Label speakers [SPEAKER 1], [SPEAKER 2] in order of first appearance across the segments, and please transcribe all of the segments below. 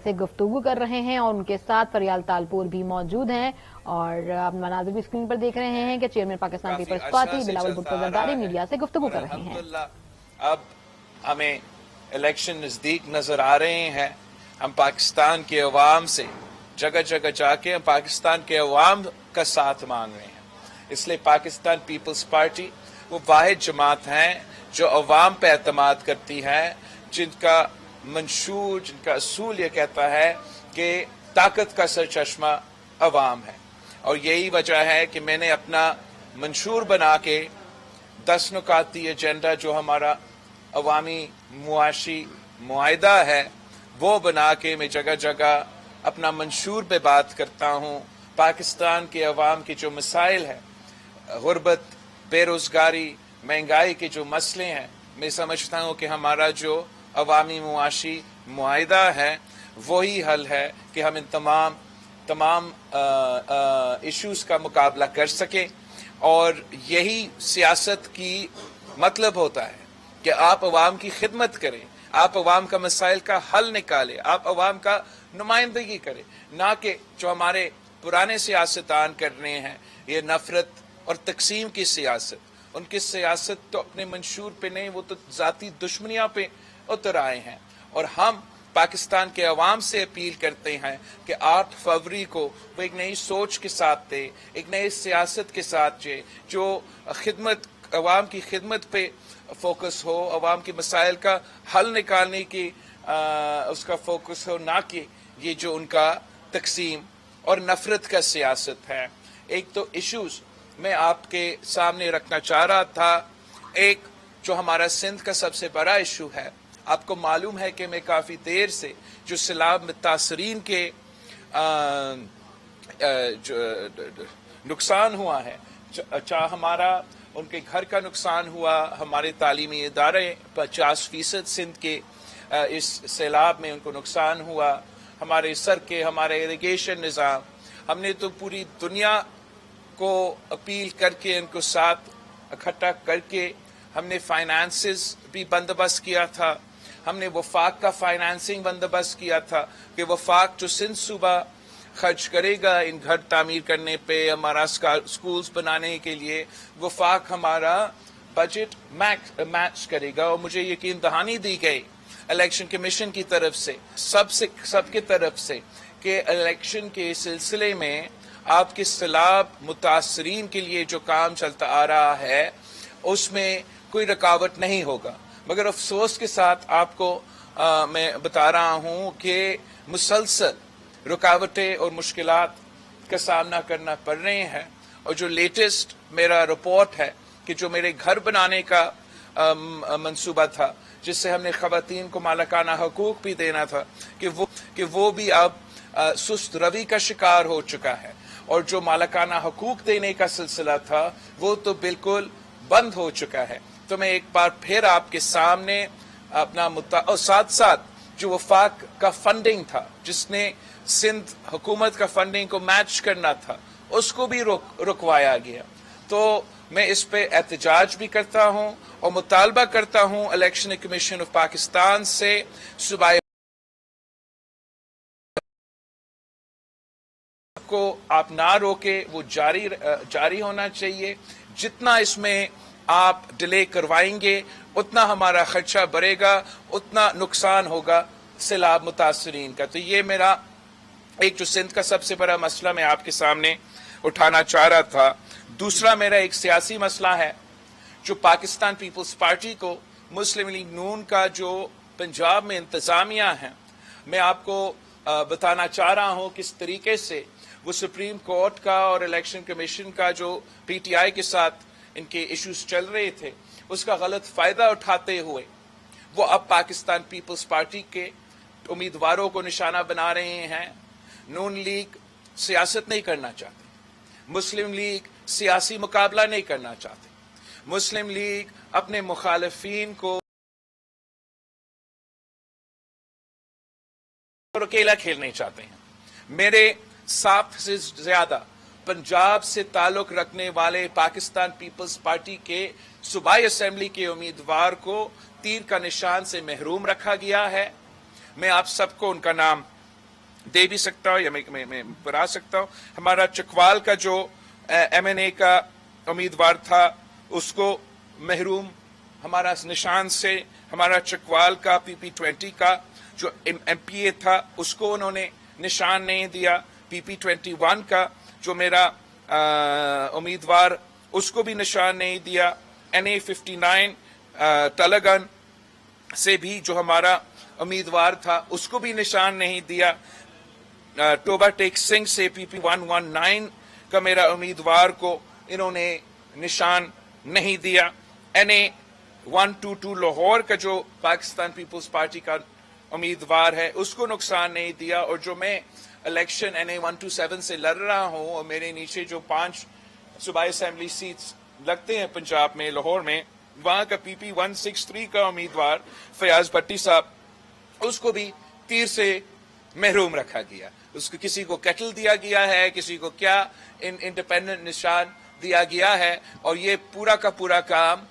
[SPEAKER 1] से गुफ्तगू कर रहे हैं और उनके साथ फरियाल तालपुर भी मौजूद हैं। और आप मनाज़िर भी स्क्रीन पर देख रहे हैं कि चेयरमैन पाकिस्तान पीपल्स पार्टी बिलावल भुट्टो जरदारी मीडिया से गुफ्तगू कर रहे हैं।
[SPEAKER 2] अब हमें इलेक्शन नजदीक नजर आ रहे हैं। हम पाकिस्तान के अवाम से जगह जगह जाके हम पाकिस्तान के अवाम का साथ मांग रहे हैं। इसलिए पाकिस्तान पीपल्स पार्टी वो वाहिद जमात हैं जो अवाम पे एतमाद करती है, जिनका मंशूर, जिनका असूल ये कहता है कि ताकत का सरचश्मा अवाम है। और यही वजह है कि मैंने अपना मंशूर बना के 10 नुकाती एजेंडा जो हमारा अवामी मुआशी मुआहिदा है वो बना के मैं जगह जगह अपना मंशूर पे बात करता हूँ। पाकिस्तान के अवाम के जो मसाइल है, गुर्बत, बेरोजगारी, महंगाई के जो मसले हैं, मैं समझता हूँ कि हमारा जो अवामी मुआशी मुआहिदा है वही हल है कि हम इन तमाम इश्यूज का मुकाबला कर सकें। और यही सियासत की मतलब होता है कि आप अवाम की खिदमत करें, आप अवाम का मसाइल का हल निकालें, आप अवाम का नुमाइंदगी करें, ना कि जो हमारे पुराने सियासतदान कर रहे हैं ये नफरत और तकसीम की सियासत। उनकी सियासत तो अपने मंशूर पे नहीं, वो तो जाती दुश्मनियां पे उतर आए हैं। और हम पाकिस्तान के अवाम से अपील करते हैं कि 8 फरवरी को वो एक नई सोच के साथ थे, एक नई सियासत के साथ जो खिदमत, अवाम की खिदमत पे फोकस हो, अवाम के मसाइल का हल निकालने की उसका फोकस हो, ना कि ये जो उनका तकसीम और नफरत का सियासत है। एक तो इश्यूज मैं आपके सामने रखना चाह रहा था। एक जो हमारा सिंध का सबसे बड़ा इशू है, आपको मालूम है कि मैं काफ़ी देर से जो सैलाब मुतासरीन के जो नुकसान हुआ है, चाहे हमारा उनके घर का नुकसान हुआ, हमारे तालीमी इदारे 50% सिंध के इस सैलाब में उनको नुकसान हुआ, हमारे सड़कें, हमारे इरिगेशन निज़ाम, हमने तो पूरी दुनिया को अपील करके उनको साथ इकट्ठा करके हमने फाइनेंसेस भी बंदोबस्त किया था। हमने वफाक का फाइनेंसिंग बंदोबस्त किया था कि वफाक जो सिंध सूबा खर्च करेगा इन घर तामीर करने पे, हमारा स्कूल्स बनाने के लिए, वफाक हमारा बजट मैच करेगा। और मुझे यकीन दहानी दी गई इलेक्शन कमीशन की तरफ से, सबके तरफ से, कि इलेक्शन के सिलसिले में आपके सैलाब मुतासरीन के लिए जो काम चलता आ रहा है उसमें कोई रुकावट नहीं होगा। मगर अफसोस के साथ आपको मैं बता रहा हूं कि मुसलसल रुकावटें और मुश्किलात का सामना करना पड़ रहे हैं। और जो लेटेस्ट मेरा रिपोर्ट है कि जो मेरे घर बनाने का मंसूबा था, जिससे हमने खवातीन को मालिकाना हकूक भी देना था, कि वो भी अब सुस्त रवि का शिकार हो चुका है। और जो मालिकाना हकूक देने का सिलसिला था वो तो बिल्कुल बंद हो चुका है। तो मैं एक बार फिर आपके सामने अपना मुद्दा, और साथ साथ जो वफाक का फंडिंग था, जिसने सिंध हुकूमत का फंडिंग को मैच करना था, उसको भी रुकवाया गया। तो मैं इस पे एहतजाज भी करता हूं और मुतालबा करता हूं इलेक्शन कमीशन ऑफ पाकिस्तान से सूबाई को आप ना रोके, वो जारी होना चाहिए। जितना इसमें आप डिले करवाएंगे उतना हमारा खर्चा बढ़ेगा, उतना नुकसान होगा सैलाब मुतासरीन का। तो ये मेरा एक जो सिंध का सबसे बड़ा मसला मैं आपके सामने उठाना चाह रहा था। दूसरा मेरा एक सियासी मसला है जो पाकिस्तान पीपल्स पार्टी को, मुस्लिम लीग नून का जो पंजाब में इंतजामिया है, मैं आपको बताना चाह रहा हूं किस तरीके से वो सुप्रीम कोर्ट का और इलेक्शन कमीशन का जो पीटीआई के साथ इनके इश्यूज चल रहे थे उसका गलत फायदा उठाते हुए वो अब पाकिस्तान पीपल्स पार्टी के उम्मीदवारों को निशाना बना रहे हैं। नून लीग सियासत नहीं करना चाहती, मुस्लिम लीग सियासी मुकाबला नहीं करना चाहती, मुस्लिम लीग अपने मुखालिफिन को अकेला खेलना चाहते हैं। मेरे 60 से ज्यादा पंजाब से ताल्लुक रखने वाले पाकिस्तान पीपल्स पार्टी के सूबाई असेंबली के उम्मीदवार को तीर का निशान से महरूम रखा गया है। मैं आप सबको उनका नाम दे भी सकता हूँ या मैं बता सकता हूँ। हमारा चकवाल का जो MNA का उम्मीदवार था उसको महरूम हमारा निशान से, हमारा चकवाल का PP20 का जो MPA था उसको उन्होंने निशान नहीं दिया। PP21 का जो मेरा उम्मीदवार उसको भी निशान नहीं दिया। NA59 तलगन से भी जो हमारा उम्मीदवार था उसको भी निशान नहीं दिया। टोबा टेक सिंह से PP119 का मेरा उम्मीदवार को इन्होंने निशान नहीं दिया। NA122 लाहौर का जो पाकिस्तान पीपल्स पार्टी का उम्मीदवार है उसको नुकसान नहीं दिया। और जो मैं इलेक्शन NA127 से लड़ रहा हूं और मेरे नीचे जो 5 सूबाई असेंबली सीट्स लगते हैं पंजाब में, लाहौर में, वहां का PP163 का उम्मीदवार फयाज भट्टी साहब, उसको भी तीर से महरूम रखा गया। उसको किसी को कैटल दिया गया है, किसी को क्या इंडिपेंडेंट निशान दिया गया है। और ये पूरा का पूरा काम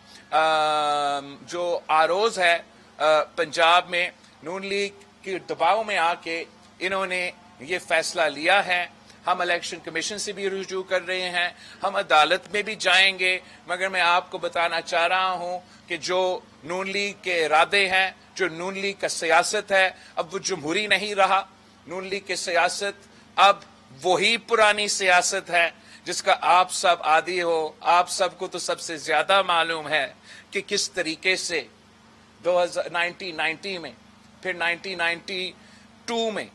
[SPEAKER 2] जो आरोज है पंजाब में नून लीग के दबाव में आके इन्होंने ये फैसला लिया है। हम इलेक्शन कमीशन से भी रुजू कर रहे हैं, हम अदालत में भी जाएंगे, मगर मैं आपको बताना चाह रहा हूं कि जो नून लीग के इरादे हैं, जो नून लीग का सियासत है, अब वो जमहूरी नहीं रहा। नून लीग की सियासत अब वही पुरानी सियासत है जिसका आप सब आदी हो। आप सबको तो सबसे ज्यादा मालूम है कि किस तरीके से 1990 में, फिर 1992 में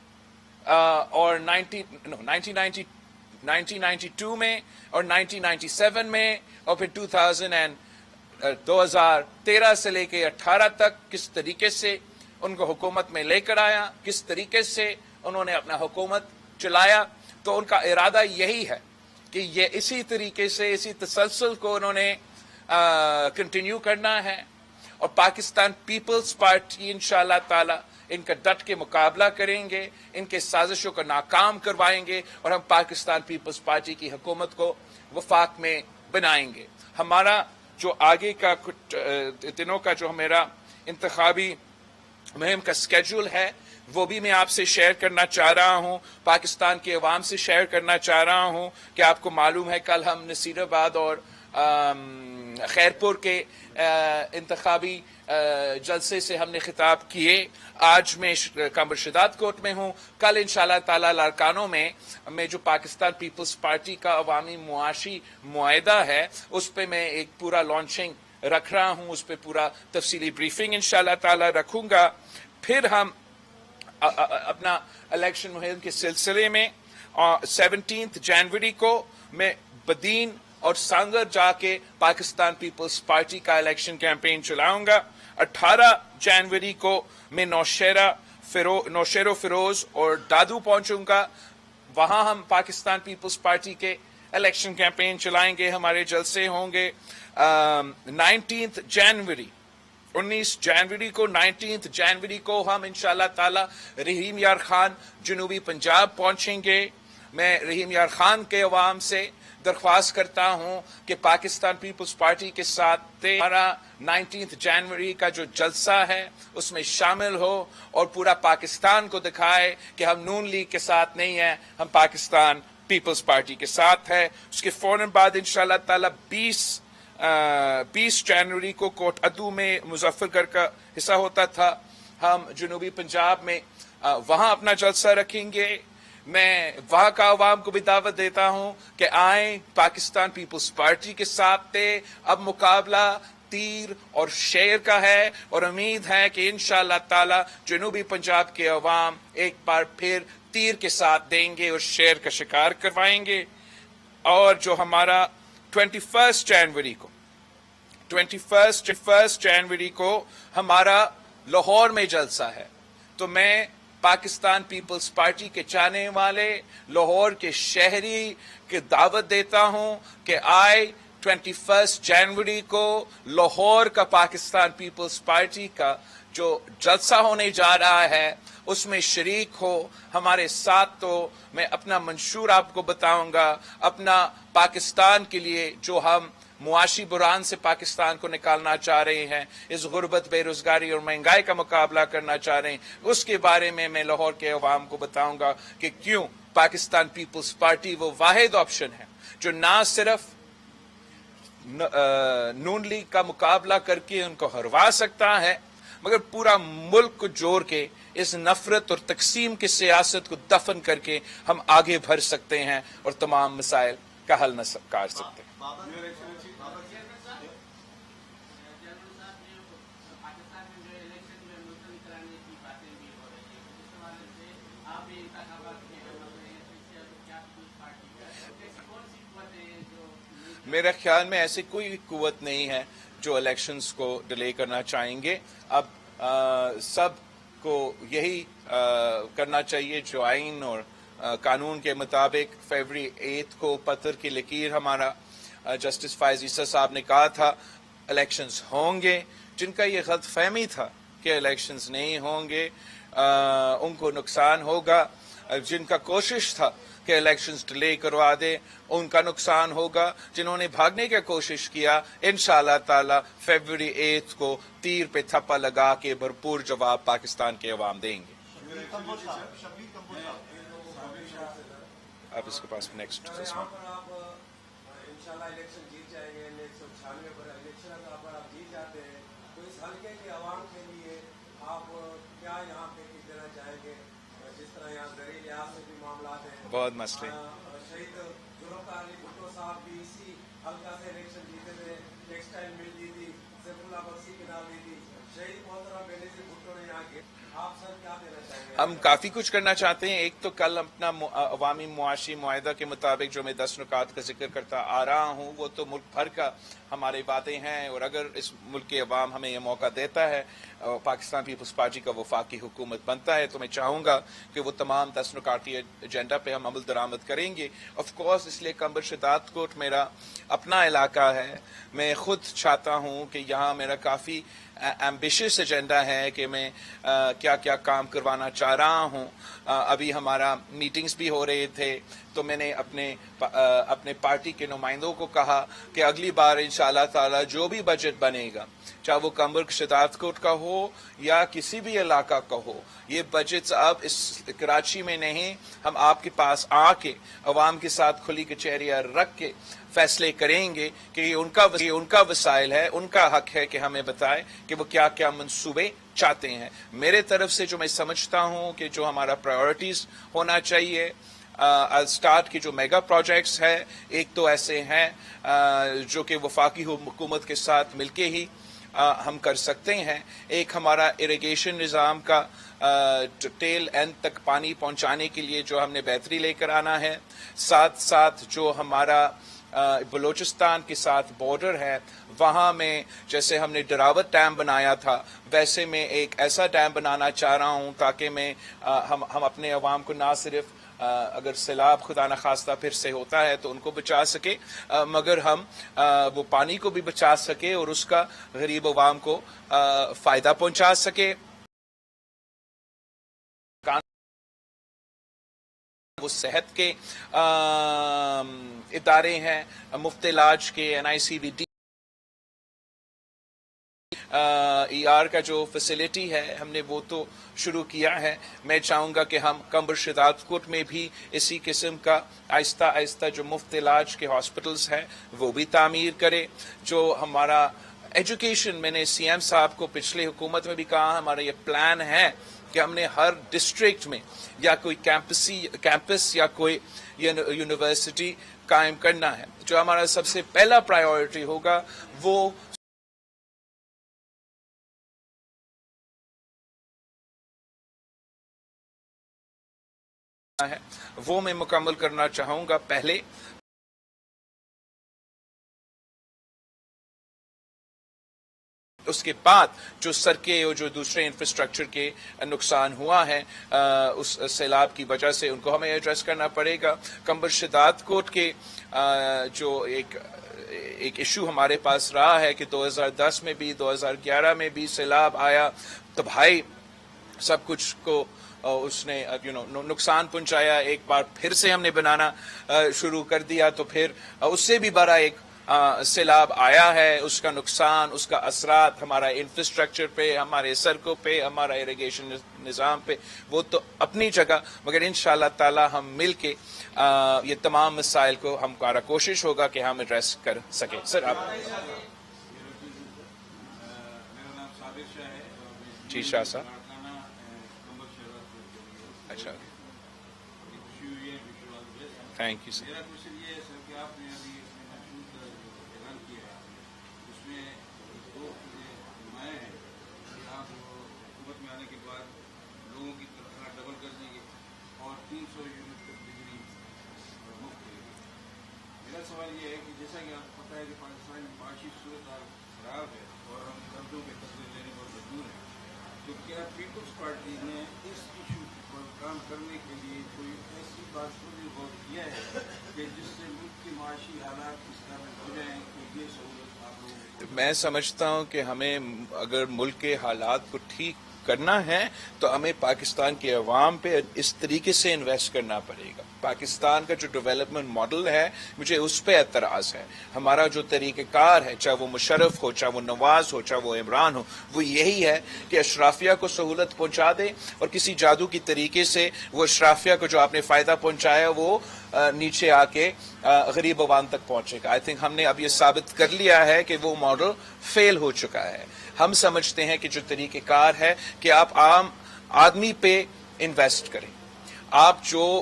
[SPEAKER 2] और 1992 में और 1997 में और फिर 2013 से लेके 18 तक किस तरीके से उनको हुकूमत में लेकर आया, किस तरीके से उन्होंने अपना हुकूमत चलाया। तो उनका इरादा यही है कि ये इसी तरीके से, इसी तसलसल को उन्होंने कंटिन्यू करना है। और पाकिस्तान पीपल्स पार्टी इंशाअल्लाह ताला इनका डट के मुकाबला करेंगे, इनके साजिशों को नाकाम करवाएंगे और हम पाकिस्तान पीपल्स पार्टी की हुकूमत को वफाक में बनाएंगे। हमारा जो आगे का कुछ दिनों का जो मेरा इंतखाबी मुहिम का स्केड्यूल है वो भी मैं आपसे शेयर करना चाह रहा हूं, पाकिस्तान के अवाम से शेयर करना चाह रहा हूं कि आपको मालूम है कल हम नसीराबाद और खैरपुर के इंतखाबी जलसे से हमने खिताब किए। आज मैं कमर शदात कोर्ट में हूँ। कल इंशाअल्लाह ताला लारकानों में मैं जो पाकिस्तान पीपल्स पार्टी का अवामी मुआशी मुआहदा है उस पर मैं एक पूरा लॉन्चिंग रख रहा हूँ, उस पर पूरा तफसीली ब्रीफिंग इंशाअल्लाह ताला रखूंगा। फिर हम अपना इलेक्शन मुहिम के सिलसिले में 17 जनवरी को मैं बदीन और सांगर जाके पाकिस्तान पीपल्स पार्टी का इलेक्शन कैंपेन चलाऊंगा। 18 जनवरी को मैं नौशेरो फिरोज और दादू पहुंचूंगा, वहां हम पाकिस्तान पीपल्स पार्टी के इलेक्शन कैंपेन चलाएंगे, हमारे जलसे होंगे। 19 जनवरी को हम इंशाअल्लाह ताला रहीम यार खान जनूबी पंजाब पहुंचेंगे। मैं रहीम यार खान के अवाम से दरख्वास्त करता हूं कि पाकिस्तान पीपल्स पार्टी के साथ हमारा 19 जनवरी का जो जलसा है उसमें शामिल हो और पूरा पाकिस्तान को दिखाए कि हम नून लीग के साथ नहीं हैं, हम पाकिस्तान पीपल्स पार्टी के साथ है। उसके फौरन बाद इंशाअल्लाह ताला 20 जनवरी को कोट अदू में मुजफ्फरगढ़ का हिस्सा होता था, हम जनूबी पंजाब में वहां अपना जलसा रखेंगे। मैं वहां का अवाम को भी दावत देता हूं कि आए पाकिस्तान पीपल्स पार्टी के साथ थे। अब मुकाबला तीर और शेर का है और उम्मीद है कि इंशाअल्लाह ताला जनूबी पंजाब के अवाम एक बार फिर तीर के साथ देंगे और शेर का शिकार करवाएंगे। और जो हमारा 21 जनवरी को हमारा लाहौर में जलसा है, तो मैं पाकिस्तान पीपल्स पार्टी के चाहने वाले लाहौर के शहरी की दावत देता हूं कि आए 21 जनवरी को लाहौर का पाकिस्तान पीपल्स पार्टी का जो जलसा होने जा रहा है उसमें शरीक हो हमारे साथ। तो मैं अपना मंशूर आपको बताऊंगा, अपना पाकिस्तान के लिए जो हम मुआशी बुरान से पाकिस्तान को निकालना चाह रहे हैं, इस गुर्बत, बेरोजगारी और महंगाई का मुकाबला करना चाह रहे हैं, उसके बारे में मैं लाहौर के अवाम को बताऊंगा कि क्यों पाकिस्तान पीपल्स पार्टी वो वाहिद ऑप्शन है जो ना सिर्फ नून लीग का मुकाबला करके उनको हरवा सकता है, मगर पूरा मुल्क को जोड़ के इस नफरत और तकसीम की सियासत को दफन करके हम आगे बढ़ सकते हैं और तमाम मसाइल का हल कर सकते हैं। मेरे ख्याल में ऐसी कोई कुव्वत नहीं है जो इलेक्शंस को डिले करना चाहेंगे। अब सब को यही करना चाहिए जो आइन और कानून के मुताबिक फरवरी 8 को पत्थर की लकीर हमारा जस्टिस फायज ईसा साहब ने कहा था इलेक्शंस होंगे। जिनका ये गलत फहमी था कि इलेक्शंस नहीं होंगे उनको नुकसान होगा, जिनका कोशिश था कि इलेक्शंस डिले करवा दे उनका नुकसान होगा, जिन्होंने भागने की कोशिश किया इंशाअल्लाह ताला फरवरी 8 को तीर पे थप्पा लगा के भरपूर जवाब पाकिस्तान के अवाम देंगे। आप इसके पास नेक्स्ट
[SPEAKER 3] इंशाल्लाह इलेक्शन जीत जाएंगे, 196 पर इलेक्शन अगर आप जीत जाते हैं तो इस हल्के के अवाम के लिए आप क्या यहाँ पे देना चाहेंगे? जिस तरह यहाँ जरिए लिहाज से भी मामला है,
[SPEAKER 2] बहुत मसले।
[SPEAKER 3] शहीद जुल्फ़िकार अली भुट्टो साहब भी इसी हल्का से इलेक्शन जीते थे, टेक्सटाइल मिल दी थी, सैफुल्लाह बख्शी की नाम दी थी, शहीद मोहतरम बेनज़ीर भुट्टो ने यहाँ के। आप सर क्या देना चाहेंगे?
[SPEAKER 2] हम काफी कुछ करना चाहते हैं। एक तो कल अपना अवामी मुआशी मुआहदा के मुताबिक जो मैं 10 नुकात का जिक्र करता आ रहा हूँ वो तो मुल्क भर का हमारे बातें हैं, और अगर इस मुल्क के अवाम हमें यह मौका देता है, पाकिस्तान पीपल्स पार्टी का वफाकी हुकूमत बनता है, तो मैं चाहूंगा कि वो तमाम 10 नुकाती एजेंडा पे हम अमल दरामद करेंगे। ऑफ कोर्स इसलिए कंबर शदात कोट मेरा अपना इलाका है, मैं खुद चाहता हूँ कि यहाँ मेरा काफ़ी एम्बिशियस एजेंडा है कि मैं क्या क्या काम करवाना चाह रहा हूँ। अभी हमारा मीटिंग्स भी हो रहे थे तो मैंने अपने पार्टी के नुमाइंदों को कहा कि अगली बार इंशाअल्लाह ताला जो भी बजट बनेगा, चाहे वो कंबर शदातकोट का हो या किसी भी इलाका का हो, ये बजट अब इस कराची में नहीं, हम आपके पास आके अवाम के साथ खुली कचहरियाँ रख के फैसले करेंगे कि ये उनका वसाइल है, उनका हक है कि हमें बताएं कि वो क्या क्या मंसूबे चाहते हैं। मेरे तरफ से जो मैं समझता हूँ कि जो हमारा प्रायोरिटीज होना चाहिए, स्टार्ट की जो मेगा प्रोजेक्ट्स है, एक तो ऐसे हैं जो कि वफाकी हुकूमत के साथ मिलके ही हम कर सकते हैं। एक हमारा इरिगेशन निज़ाम का टेल एंड तक पानी पहुंचाने के लिए जो हमने बेहतरी लेकर आना है, साथ साथ जो हमारा बलूचिस्तान के साथ बॉर्डर है वहाँ में जैसे हमने डरावत डैम बनाया था वैसे मैं एक ऐसा डैम बनाना चाह रहा हूँ ताकि मैं हम अपने अवाम को ना सिर्फ अगर सैलाब खुदा न खास्ता फिर से होता है तो उनको बचा सके, मगर हम वो पानी को भी बचा सके और उसका गरीब अवाम को फायदा पहुंचा सके। वो सेहत के इदारे हैं, मुफ्त इलाज के NICVD ER का जो फैसिलिटी है हमने वो तो शुरू किया है। मैं चाहूँगा कि हम कंबर शदातकोट में भी इसी किस्म का आहिस्ता आहिस्ता जो मुफ्त इलाज के हॉस्पिटल्स हैं वो भी तामीर करें। जो हमारा एजुकेशन, मैंने CM साहब को पिछले हुकूमत में भी कहा, हमारा ये प्लान है कि हमने हर डिस्ट्रिक्ट में या कोई कैंपस या कोई यूनिवर्सिटी कायम करना है। जो हमारा सबसे पहला प्रायोरिटी होगा वो है, वो मैं मुकम्मल करना चाहूंगा पहले। उसके बाद जो सड़कें और जो दूसरे इंफ्रास्ट्रक्चर के नुकसान हुआ है उस सैलाब की वजह से, उनको हमें एड्रेस करना पड़ेगा। कंबर शदातकोट के जो एक इशू हमारे पास रहा है कि 2010 में भी 2011 में भी सैलाब आया तो भाई सब कुछ को उसने नुकसान पहुंचाया। एक बार फिर से हमने बनाना शुरू कर दिया तो फिर उससे भी बड़ा एक سیلاب آیا ہے اس کا نقصان، اس کا اثرات ہمارا انفراسٹرکچر پہ، ہمارے سڑکوں پہ، ہمارا اریگیشن نظام پہ، وہ تو اپنی جگہ، مگر انشاءاللہ تعالی ہم مل کے یہ تمام مسائل کو ہمارا کوشش ہوگا کہ ہم ایڈریس کر سکیں. سر آپ.
[SPEAKER 4] میرا نام صابر شاہ ہے.
[SPEAKER 2] جی شاہ صاحب. اچھا تھینک یو سر.
[SPEAKER 4] میرا کوشچن یہ ہے سر کہ آپ نے ابھی اعلان کیا ہے اس میں دو نمایاں ہیں کہ آپ حکومت میں آنے کے بعد لوگوں کی تنخواہ ڈبل کر دیں گے اور 300 یونٹ تک بجلی مفت دیں گے. میرا سوال یہ ہے کہ جیسا کہ آپ کو پتہ ہے کہ پاکستان میں معاشی صورتحال خراب ہے اور ہم قرضوں کے قرضے لینے پر مجبور ہیں، تو کیا پیپلز پارٹی نے اس ایشو پر کام کرنے کے لیے کوئی ایسی بات غور کیا ہے کہ جس سے ملک کی معاشی حالات اس طرح ہو جائیں کہ یہ سہولت آپ لوگوں کو؟
[SPEAKER 2] میں سمجھتا ہوں کہ ہمیں اگر ملک کے حالات کو ٹھیک کرنا ہے تو ہمیں پاکستان کے عوام پہ اس طریقے سے انویسٹ کرنا پڑے گا. پاکستان کا جو ڈیولپمنٹ ماڈل ہے مجھے اس پہ اعتراض ہے. ہمارا جو طریقہ کار ہے، چاہے وہ مشرف ہو، چاہے وہ نواز ہو، چاہے وہ عمران ہو، وہ یہی ہے کہ اشرافیہ کو سہولت پہنچا دے اور کسی جادو کی طریقے سے وہ اشرافیہ کو جو آپ نے فائدہ پہنچایا وہ نیچے آ کے غریب عوام تک پہنچے گا. آئی تھنک ہم نے اب یہ ثابت کر لیا ہے کہ وہ ماڈل فیل ہو چکا ہے. ہم سمجھتے ہیں کہ جو طریقہ کار ہے کہ آپ عام آدمی پہ انویسٹ کریں، آپ جو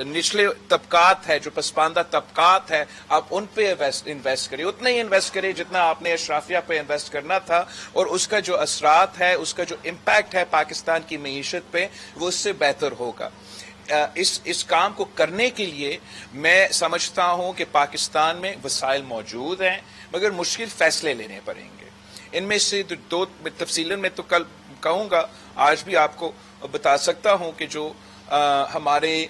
[SPEAKER 2] نچلے طبقات ہے، جو پسماندہ طبقات ہے، آپ ان پہ انویسٹ کریں، اتنا ہی انویسٹ کریں جتنا آپ نے اشرافیہ پہ انویسٹ کرنا تھا، اور اس کا جو اثرات ہے، اس کا جو امپیکٹ ہے پاکستان کی معیشت پہ، وہ اس سے بہتر ہوگا. اس کام کو کرنے کے لیے میں سمجھتا ہوں کہ پاکستان میں وسائل موجود ہیں، مگر مشکل فیصلے لینے پڑیں گے. ان میں سے دو تفصیلاً میں تو کل کہوں گا، آج بھی آپ کو بتا سکتا ہوں کہ جو ہمارے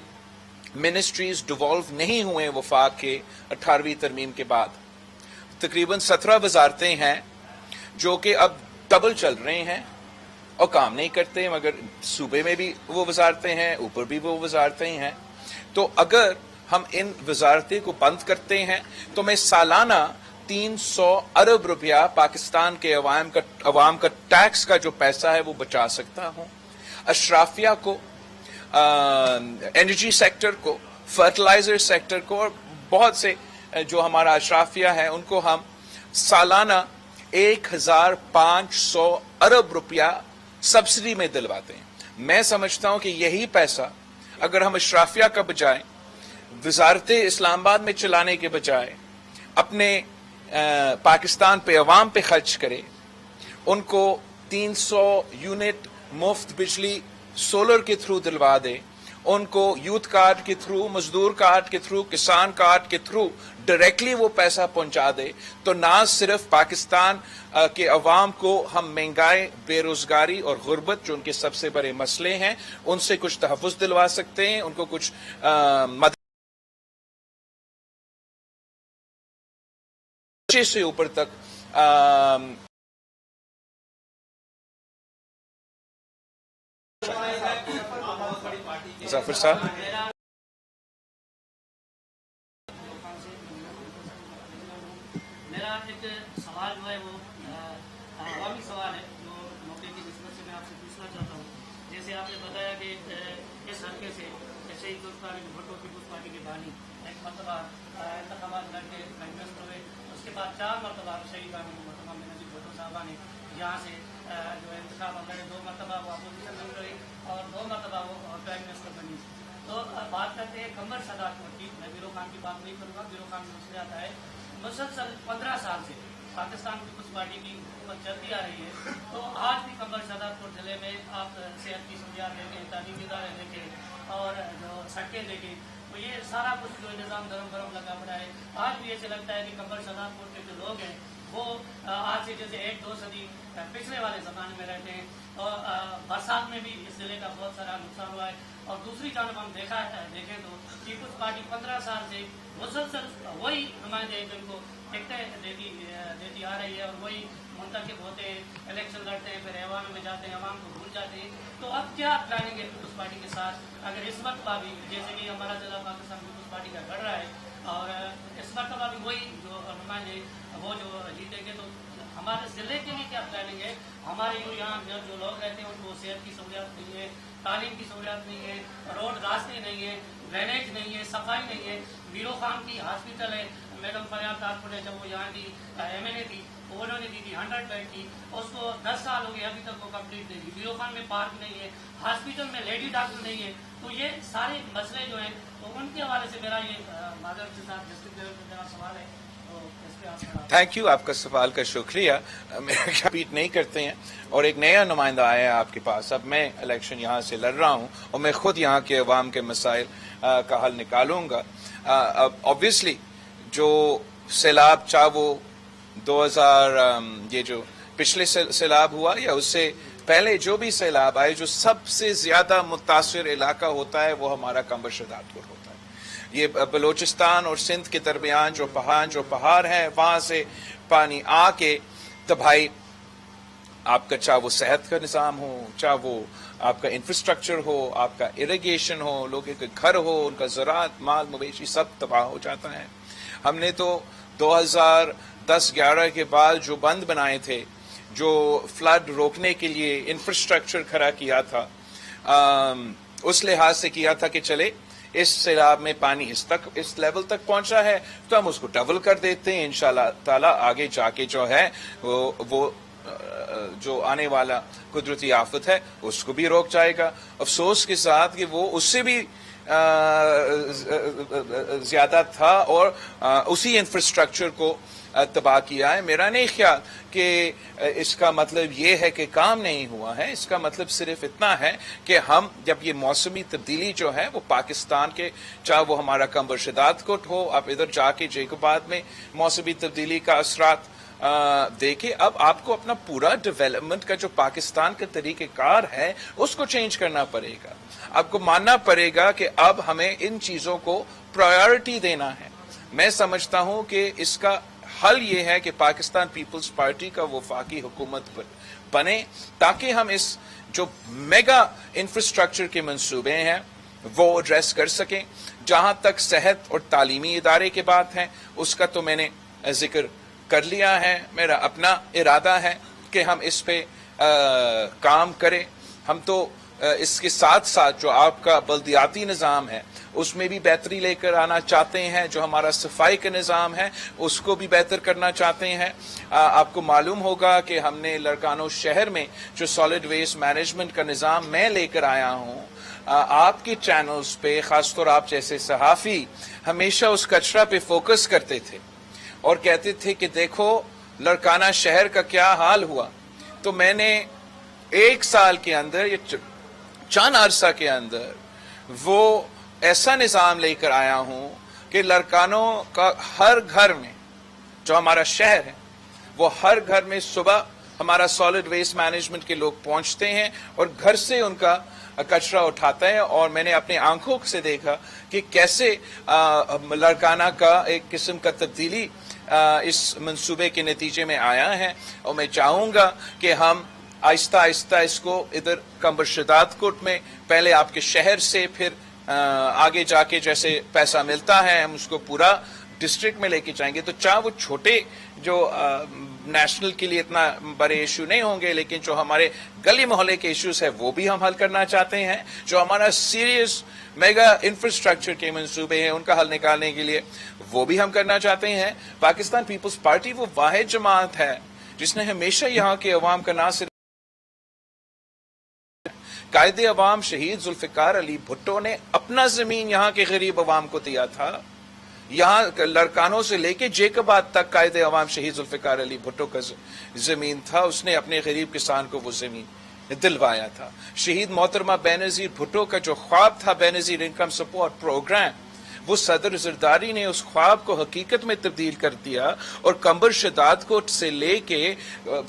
[SPEAKER 2] منسٹریز ڈیوالو نہیں ہوئے وفاق کے 18ویں ترمیم کے بعد، تقریباً 17 وزارتیں ہیں جو کہ اب ڈبل چل رہے ہیں اور کام نہیں کرتے، مگر صوبے میں بھی وہ وزارتیں ہیں، اوپر بھی وہ وزارتیں ہیں. تو اگر ہم ان وزارتیں کو بند کرتے ہیں تو میں سالانہ 300 ارب روپیہ پاکستان کے عوام کا ٹیکس کا جو پیسہ ہے وہ بچا سکتا ہوں. اشرافیہ کو، انرجی سیکٹر کو، فرٹیلائزر سیکٹر کو، اور بہت سے جو ہمارا اشرافیہ ہے ان کو ہم سالانہ 1500 ارب روپیہ سبسڈی میں دلواتے ہیں. میں سمجھتا ہوں کہ یہی پیسہ اگر ہم اشرافیہ کا بجائے وزارت اسلام آباد میں چلانے کے بجائے اپنے پاکستان پہ عوام پہ خرچ کرے، ان کو 300 یونٹ مفت بجلی سولر کے تھرو دلوا دے، ان کو یوتھ کارڈ کے تھرو، مزدور کارڈ کے تھرو، کسان کارڈ کے تھرو ڈائریکٹلی وہ پیسہ پہنچا دے، تو نہ صرف پاکستان کے عوام کو ہم مہنگائی، بے روزگاری اور غربت جو ان کے سب سے بڑے مسئلے ہیں ان سے کچھ تحفظ دلوا سکتے ہیں، ان کو کچھ مدد سے اوپر تک ظفر صاحب.
[SPEAKER 5] میرا ایک سوال جو ہے وہ عوامی سوال ہے جو موقع کی نسبت سے میں آپ سے پوچھنا چاہتا ہوں. جیسے آپ نے بتایا کہ اس حلقے سے شہید ذوالفقار بھٹو پیپلز پارٹی کے بانی ایک مرتبہ انتخابات لڑ کے کنٹسٹ ہوئے، اس کے بعد 4 مرتبہ شہید مرتبہ میں نظیر بھٹو صاحبہ نے یہاں سے جو انتخاب لڑے، 2 مرتبہ وہ اپوزیشن میں رہی اور 2 مرتبہ وہ پرائم منسٹر بنی. تو بات کرتے ہیں قمر صداقت کی. میں بیرو خان کی بات نہیں کروں گا، بیرو خان میں مسئلہ آتا ہے مسلسل 15 سال سے پاکستان پیپلز پارٹی کی حکومت چلتی آ رہی ہے. تو آج بھی قمر شہزاد پور ضلع میں آپ صحت کی سہولیات دیکھیں، تعلیمی ادارے دیکھیں اور جو سڑکیں دیکھیں، تو یہ سارا کچھ جو نظام گرم گرم لگا پڑا ہے. آج بھی ایسے لگتا ہے کہ قمر شہزاد پور کے جو لوگ ہیں وہ آج سے جیسے 1-2 صدی पिछले वाले ज़माने में रहते हैं और बरसात में भी इस ज़िले का बहुत सारा नुकसान हुआ है। और दूसरी जानब हम देखें तो पीपल्स पार्टी 15 साल से मुसलसल वही नुमाइंदे जिनको टिकटें देती आ रही है और वही मुंतखब होते हैं, इलेक्शन लड़ते हैं, फिर ऐवान में जाते हैं, अवाम को भूल जाते हैं। तो अब क्या प्लानिंग है पीपल्स पार्टी के साथ? अगर इस मरतबा भी जैसे कि हमारा जिला पाकिस्तान पीपल्स पार्टी का गढ़ रहा है और इस मरतबा भी वही जो नुमाइंदे वो जो जीतेंगे, तो हमारे ज़िले के लिए क्या प्लानिंग है? हमारे यहाँ जो लोग रहते हैं उनको सेहत की सहूलियत नहीं है, तालीम की सहूलियत नहीं है, रोड रास्ते नहीं है, ड्रेनेज नहीं है, सफाई नहीं है। वीरो खान की हॉस्पिटल है, मैडम फरियाद ताजपुर ने जब वो यहाँ की MNA थी तो उन्होंने दी थी 100 बेड की, उसको 10 साल हो गए अभी तक वो कंप्लीट नहीं हुई। वीरो खान में पार्क नहीं है, हॉस्पिटल में लेडी डॉक्टर नहीं है। तो ये सारे मसले जो हैं तो उनके हवाले से मेरा ये माधव के साथ डिस्ट्रिक्ट लेवल पर मेरा सवाल है।
[SPEAKER 2] थैंक यू, आपका सवाल का शुक्रिया। मेरा रिपीट नहीं करते हैं और एक नया नुमाइंदा आया है आपके पास। अब मैं इलेक्शन यहाँ से लड़ रहा हूँ और मैं खुद यहाँ के अवाम के मसाइल का हल निकालूंगा। ऑब्वियसली जो सैलाब, चाहे वो 2000 ये जो पिछले सैलाब हुआ या उससे पहले जो भी सैलाब आए, जो सबसे ज्यादा मुतासिर इलाका होता है वो हमारा कंबर शहदादपुर होता है। ये बलोचिस्तान और सिंध के दरमियान जो पहाड़ है वहां से पानी आके तो भाई आपका चाहे वो सेहत का निज़ाम हो, चाहे वो आपका इंफ्रास्ट्रक्चर हो, आपका इरिगेशन हो, लोगों के घर हो, उनका ज़राअत माल मवेशी सब तबाह हो जाता है। हमने तो 2010-11 के बाद जो बंद बनाए थे, जो फ्लड रोकने के लिए इंफ्रास्ट्रक्चर खड़ा किया था, उस लिहाज से किया था कि चले इस सैलाब में पानी इस लेवल तक पहुंचा है तो हम उसको डबल कर देते हैं। इंशाल्लाह ताला आगे जाके जो है वो जो आने वाला कुदरती आफत है उसको भी रोक जाएगा। अफसोस के साथ कि वो उससे भी ज्यादा था और उसी इंफ्रास्ट्रक्चर को तबाह किया है। मेरा नहीं ख्याल कि इसका मतलब ये है कि काम नहीं हुआ है। इसका मतलब सिर्फ इतना है कि हम जब ये मौसमी तब्दीली जो है वो पाकिस्तान के, चाहे वो हमारा कंबर शहदादकोट हो, आप इधर जाके जैकोबाद में मौसमी तब्दीली का असरात देखे। अब आपको अपना पूरा डेवलपमेंट का जो पाकिस्तान का तरीक़ेकार है उसको चेंज करना पड़ेगा। आपको मानना पड़ेगा कि अब हमें इन चीज़ों को प्रायोरिटी देना है। मैं समझता हूं कि इसका हल ये है कि पाकिस्तान पीपल्स पार्टी का वफाकी हुकूमत बने ताकि हम इस जो मेगा इंफ्रास्ट्रक्चर के मंसूबे हैं वो एड्रेस कर सकें। जहां तक सेहत और तालीमी इदारे की बात है उसका तो मैंने जिक्र कर लिया है। मेरा अपना इरादा है कि हम इस पे काम करें। हम तो इसके साथ साथ जो आपका बल्दियाती निज़ाम है उसमें भी बेहतरी लेकर आना चाहते हैं। जो हमारा सफाई का निज़ाम है उसको भी बेहतर करना चाहते हैं। आपको मालूम होगा कि हमने लड़कानो शहर में जो सॉलिड वेस्ट मैनेजमेंट का निज़ाम मैं लेकर आया हूँ, आपके चैनल्स पे खासतौर आप जैसे सहाफ़ी हमेशा उस कचरा पे फोकस करते थे और कहते थे कि देखो लड़काना शहर का क्या हाल हुआ। तो मैंने 1 साल के अंदर या चंद अरसा के अंदर वो ऐसा निज़ाम लेकर आया हूं कि लड़कानों का हर घर में, जो हमारा शहर है वो हर घर में सुबह हमारा सॉलिड वेस्ट मैनेजमेंट के लोग पहुंचते हैं और घर से उनका कचरा उठाता है। और मैंने अपनी आंखों से देखा कि कैसे लड़काना का एक किस्म का तब्दीली इस मंसूबे के नतीजे में आया है। और मैं चाहूंगा कि हम आहिस्ता आहिस्ता इसको इधर कंबर शहदादकोट में पहले आपके शहर से फिर आगे जाके जैसे पैसा मिलता है हम उसको पूरा डिस्ट्रिक्ट में लेके जाएंगे। तो चाहे वो छोटे जो नेशनल के लिए इतना बड़े इशू नहीं होंगे, लेकिन जो हमारे गली मोहल्ले के इश्यूज है वो भी हम हल करना चाहते हैं। जो हमारा सीरियस मेगा इंफ्रास्ट्रक्चर के मंसूबे हैं उनका हल निकालने के लिए वो भी हम करना चाहते हैं। पाकिस्तान पीपल्स पार्टी वो वाहिद जमात है जिसने हमेशा यहाँ के अवाम का ना सिर्फ कायदे अवाम शहीद जुल्फिकार अली भुट्टो ने अपना जमीन यहाँ के गरीब अवाम को दिया था। यहाँ लड़कानों से लेके जैकोबाद तक कायदे अवाम शहीद जुल्फिकार अली भुट्टो का जमीन था। उसने अपने गरीब किसान को वो जमीन दिलवाया था। शहीद मोहतरमा बेनजीर भुट्टो का जो ख्वाब था बेनजीर इनकम सपोर्ट प्रोग्राम, وہ صدر زرداری نے اس خواب کو حقیقت میں تبدیل کر دیا اور کمبر شداد کو سے لے کے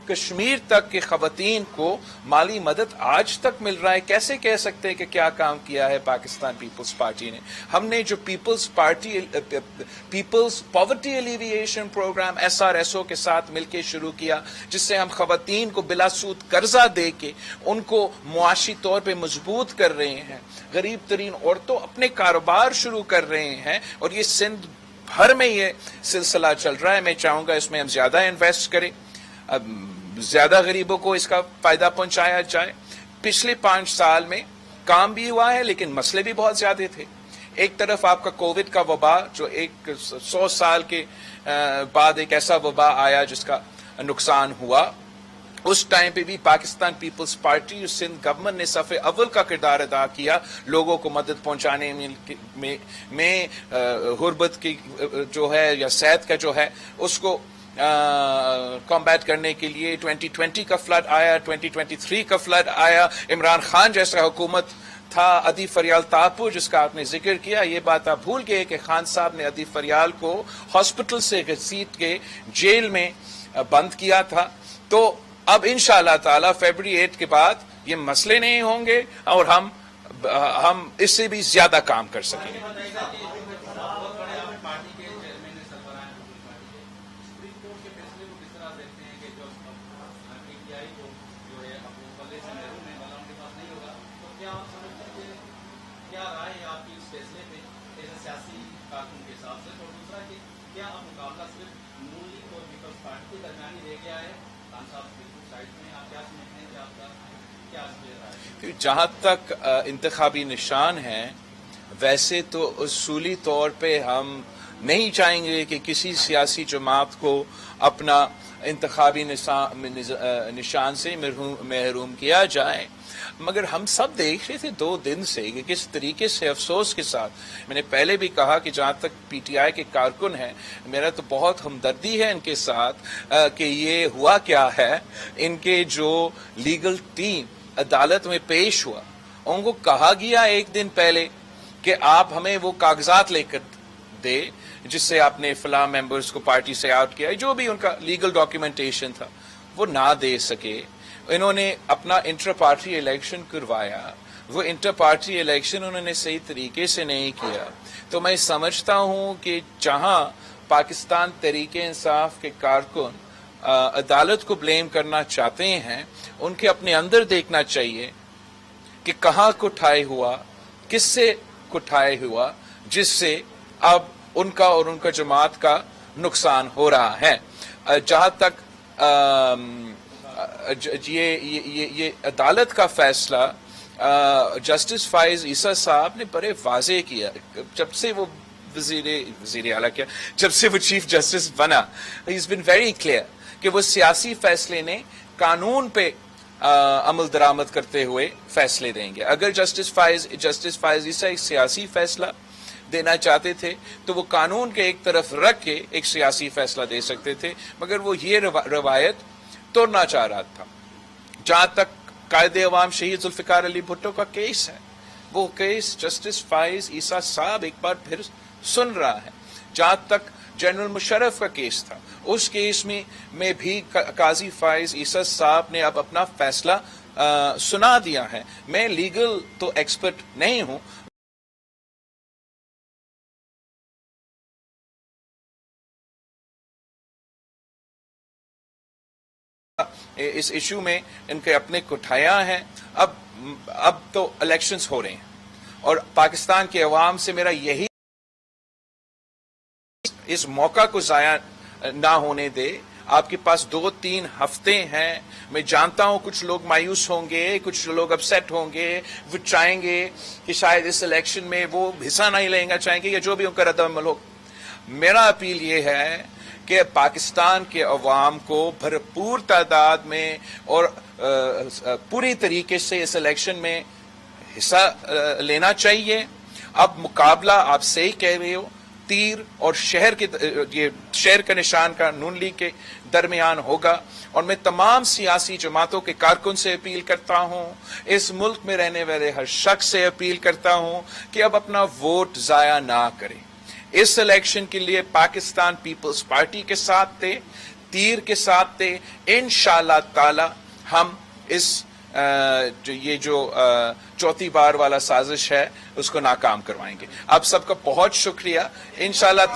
[SPEAKER 2] کشمیر تک کے خواتین کو مالی مدد آج تک مل رہا ہے. کیسے کہہ سکتے ہیں کہ کیا کام کیا ہے پاکستان پیپلز پارٹی نے؟ ہم نے جو peoples poverty alleviation programme SRSO کے ساتھ مل کے شروع کیا، جس سے ہم خواتین کو بلا سود قرضہ دے کے ان کو معاشی طور پہ مضبوط کر رہے ہیں. غریب ترین عورتوں اپنے کاروبار شروع کر رہے ہیں، اور یہ سندھ بھر میں یہ سلسلہ چل رہا ہے. میں چاہوں گا اس میں ہم زیادہ انویسٹ کریں، زیادہ غریبوں کو اس کا فائدہ پہنچایا جائے. پچھلے 5 سال میں کام بھی ہوا ہے لیکن مسئلے بھی بہت زیادہ تھے. ایک طرف آپ کا کووڈ کا وبا جو 100 سال کے بعد ایک ایسا وبا آیا جس کا نقصان ہوا، اس ٹائم پہ بھی پاکستان پیپلز پارٹی اور سندھ گورنمنٹ نے صف اول کا کردار ادا کیا لوگوں کو مدد پہنچانے میں غربت کی جو ہے یا صحت کا جو ہے اس کو کمبیٹ کرنے کے لیے. 2020 کا فلڈ آیا، 2023 کا فلڈ آیا. عمران خان جیسا حکومت تھا. ادی فریال تاپور جس کا آپ نے ذکر کیا، یہ بات آپ بھول گئے کہ خان صاحب نے ادی فریال کو ہاسپٹل سے گھسیٹ کے جیل میں بند کیا تھا. تو اب انشاءاللہ تعالی فیبری 8 کے بعد یہ مسئلے نہیں ہوں گے اور ہم اس سے بھی زیادہ کام کر سکیں گے. جہاں تک انتخابی نشان ہیں، ویسے تو اصولی طور پہ ہم نہیں چاہیں گے کہ کسی سیاسی جماعت کو اپنا انتخابی نشان سے محروم کیا جائے، مگر ہم سب دیکھ رہے تھے 2 دن سے کہ کس طریقے سے افسوس کے ساتھ. میں نے پہلے بھی کہا کہ جہاں تک PTI کے کارکن ہیں، میرا تو بہت ہمدردی ہے ان کے ساتھ کہ یہ ہوا کیا ہے. ان کے جو لیگل ٹیم عدالت میں پیش ہوا، ان کو کہا گیا ایک دن پہلے کہ آپ ہمیں وہ کاغذات لے کر دے جس سے آپ نے فلاں ممبرز کو پارٹی سے آؤٹ کیا، جو بھی ان کا لیگل ڈاکیومنٹیشن تھا وہ نہ دے سکے. انہوں نے اپنا انٹر پارٹی الیکشن کروایا، وہ انٹر پارٹی الیکشن انہوں نے صحیح طریقے سے نہیں کیا. تو میں سمجھتا ہوں کہ جہاں پاکستان تحریک انصاف کے کارکن عدالت کو بلیم کرنا چاہتے ہیں، ان کے اپنے اندر دیکھنا چاہیے کہ کہاں کٹھائی ہوا، کس سے کٹھائی ہوا، جس سے اب ان کا اور ان کا جماعت کا نقصان ہو رہا ہے. جہاں تک یہ عدالت کا فیصلہ جسٹس فائز عیسیٰ صاحب نے بڑے واضح کیا جب سے وہ وزیر اعلیٰ کیا جب سے وہ چیف جسٹس بنا. ہی از بین ویری کلیئر کہ وہ سیاسی فیصلے نے قانون پہ عمل درآمد کرتے ہوئے فیصلے دیں گے. اگر جسٹس فائز عیسیٰ ایک سیاسی فیصلہ دینا چاہتے تھے تو وہ قانون کے ایک طرف رکھ کے ایک سیاسی فیصلہ دے سکتے تھے، مگر وہ یہ روایت توڑنا چاہ رہا تھا. جہاں تک قائد عوام شہید ذوالفقار علی بھٹو کا کیس ہے، وہ کیس جسٹس فائز عیسیٰ صاحب ایک بار پھر سن رہا ہے. جہاں تک جنرل مشرف کا کیس تھا، اس کیس میں بھی قاضی فائز عیسیٰ صاحب نے اب اپنا فیصلہ سنا دیا ہے. میں لیگل تو ایکسپرٹ نہیں ہوں، اس ایشو میں ان کے اپنے کٹھیاں ہیں. اب تو الیکشنز ہو رہے ہیں اور پاکستان کے عوام سے میرا یہی اس موقع کو ضائع نہ ہونے دے. آپ کے پاس 2-3 ہفتے ہیں. میں جانتا ہوں کچھ لوگ مایوس ہوں گے، کچھ لوگ اپسیٹ ہوں گے، وہ چاہیں گے کہ شاید اس الیکشن میں وہ حصہ نہیں لینا چاہیں گے یا جو بھی ان کا رد عمل ہو. میرا اپیل یہ ہے کہ پاکستان کے عوام کو بھرپور تعداد میں اور پوری طریقے سے اس الیکشن میں حصہ لینا چاہیے. اب مقابلہ آپ صحیح کہہ رہے ہو، तीर और शहर का निशान का नून लीग के दरमियान होगा। और मैं तमाम सियासी जमातों के कारकुन से अपील करता हूं, इस मुल्क में रहने वाले हर शख्स से अपील करता हूं कि अब अपना वोट जाया ना करें। इस इलेक्शन के लिए पाकिस्तान पीपल्स पार्टी के साथ थे, तीर के साथ थे। इंशाअल्लाह ताला हम इस जो चौथी बार वाला साजिश है उसको नाकाम करवाएंगे। आप सबका बहुत शुक्रिया। इंशाअल्लाह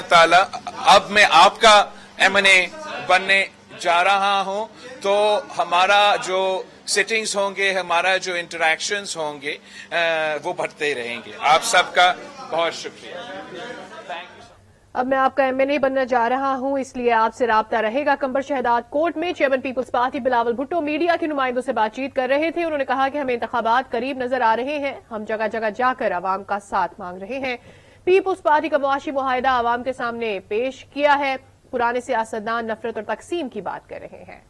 [SPEAKER 2] ताला अब मैं आपका एमएनए बनने जा रहा हूं, तो हमारा जो सिटिंग्स होंगे, हमारा जो इंटरेक्शंस होंगे वो बढ़ते रहेंगे। आप सबका बहुत शुक्रिया।
[SPEAKER 6] अब मैं आपका एमएनए बनने जा रहा हूं, इसलिए आपसे राब्ता रहेगा। कंबर शहदाद कोर्ट में चेयरमैन पीपल्स पार्टी बिलावल भुट्टो मीडिया के नुमाइंदों से बातचीत कर रहे थे। उन्होंने कहा कि हमें इंतखाबात करीब नजर आ रहे हैं, हम जगह जगह जाकर आवाम का साथ मांग रहे हैं। पीपल्स पार्टी का मुआशी मुआहिदा आवाम के सामने पेश किया है। पुराने सियासतदान नफरत और तकसीम की बात कर रहे हैं।